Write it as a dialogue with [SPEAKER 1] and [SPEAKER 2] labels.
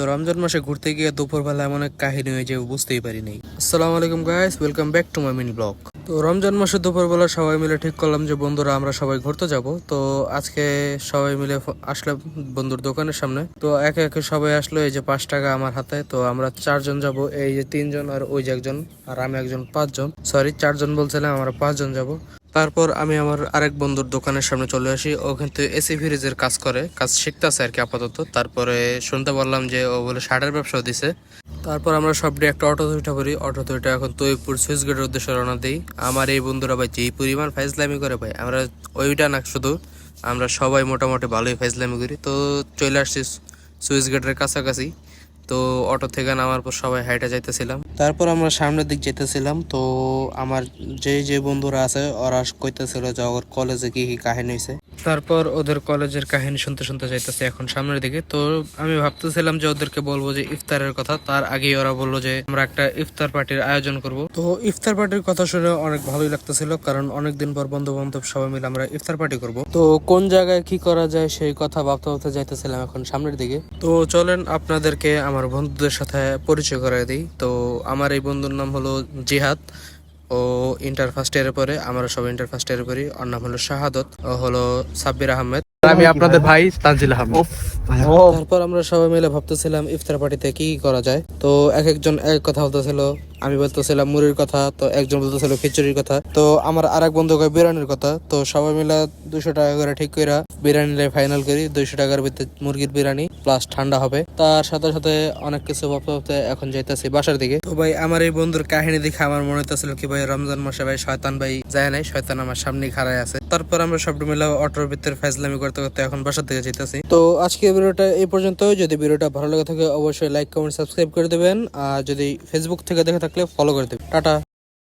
[SPEAKER 1] তো রমজান মাসে ঘুরতে গিয়ে দুপুরবেলা এমন এক কাহিনী হয়ে যে বুঝতেই পারিনি। আসসালামু আলাইকুম guys, welcome back to my mini blog. তো রমজান মাসে দুপুরবেলা সবাই মিলে ঠিক করলাম যে বন্ধুরা আমরা সবাই ঘুরতে যাব। তো আজকে সবাই মিলে আসলাম বন্ধুর দোকানের সামনে। তো একে একে সবাই আসলো, এই যে 5 টাকা আমার হাতে। তো আমরা 4 জন যাব, এই যে 3 জন আর ওই যে একজন আর আমি একজন, 5 জন। সরি, 4 জন বলছিলাম, আমরা 5 জন যাব। তারপর আমি আমার আরেক বন্ধুর দোকানের সামনে চলে আসি। ও কিন্তু এসি ফ্রিজের কাজ করে, কাজ শিখতেছে আর কি আপাতত। তারপরে শুনতে পারলাম যে ও বলে শার্টের ব্যবসা দিছে। তারপর আমরা সবটি একটা অটোতে উঠে পড়ি। অটোতে উঠে এখন তৈপুর সুইচ গেটের উদ্দেশ্যে রওনা দিই। আমার এই বন্ধুরা ভাই যেই পরিমাণ ফাইজলামি করে ভাই, আমরা ওইটা না শুধু, আমরা সবাই মোটামুটি ভালোই ফাইজলামি করি। তো চলে আসছি সুইচ গেটের কাছাকাছি। তো অটো থেকে নামার পর সবাই হাইটে যাইতেছিলাম। তারপর আমরা সামনের দিক যেতেছিলাম। তো আমার যে বন্ধুরা আছে ওরা কইতেছিল যে ওর কলেজে কি কি কাহিনী হয়েছে। তারপর ওদের কলেজের কাহিনী শুনতে শুনতে যাইতেছে এখন সামনের দিকে। তো আমি ভাবতেছিলাম যে ওদেরকে বলবো যে ইফতারের কথা, তার আগেই ওরা বললো যে আমরা একটা ইফতার পার্টির আয়োজন করব। তো ইফতার পার্টির কথা শুনে অনেক ভালোই লাগতেছিল, কারণ অনেকদিন পর বন্ধু বান্ধব সবাই মিলে আমরা ইফতার পার্টি করব। তো কোন জায়গায় কি করা যায় সেই কথা ভাবতে ভাবতে যাইতেছিলাম এখন সামনের দিকে। তো চলেন আপনাদেরকে আমার বন্ধুদের সাথে পরিচয় করাই দিই। তো আমার এই বন্ধুর নাম হলো জিহাদ। ও ইন্টার ফার্স্ট ইয়ারে পড়ে, আমরা সব ইন্টার ফার্স্ট ইয়ারে পড়ি। ওর নাম হলো শাহাদত, ও হলো সাব্বির আহমেদ।
[SPEAKER 2] আমি আপনাদের ভাই তানজিল আহমেদ।
[SPEAKER 1] তারপর আমরা সবাই মিলে ভাবতেছিলাম ইফতার পার্টিতে কি করা যায়। তো এক একজন এক কথা বলতেছিল। আমি বলতেছিলাম মুড়ির কথা, তো একজন বলতেছিল খিচুড়ির কথা, তো আমার আরেক বন্ধু কয় বিরিয়ানির কথা। তো সবাই মিলে 200 টাকা করে ঠিক করে বিরিয়ানি ফাইনাল করি। 200 টাকার ভিতরে মুরগির বিরিয়ানি প্লাস ঠান্ডা হবে। তার সাথে সাথে অনেক কিছু ভাবতে ভাবতে এখন যাইতেছি বাসার দিকে। তো ভাই আমার এই বন্ধুর কাহিনী দেখে আমার মনে হইতেছিল কি ভাই রমজান মাসে ভাই শয়তান ভাই যায় নাই, শয়তান আমার সামনে খাড়াই আছে। তারপর আমরা সব মিলে অটোর ভিতরে ফাইজলামি করতে করতে এখন বাসার দিকে যেতেছি। তো আজকে ভিডিওটা এই পর্যন্ত। যদি ভিডিওটা ভালো লাগে থাকে অবশ্যই লাইক কমেন্ট সাবস্ক্রাইব করে দেবেন, আর যদি ফেসবুক থেকে দেখে থাকলে ফলো করে দেবেন। টাটা।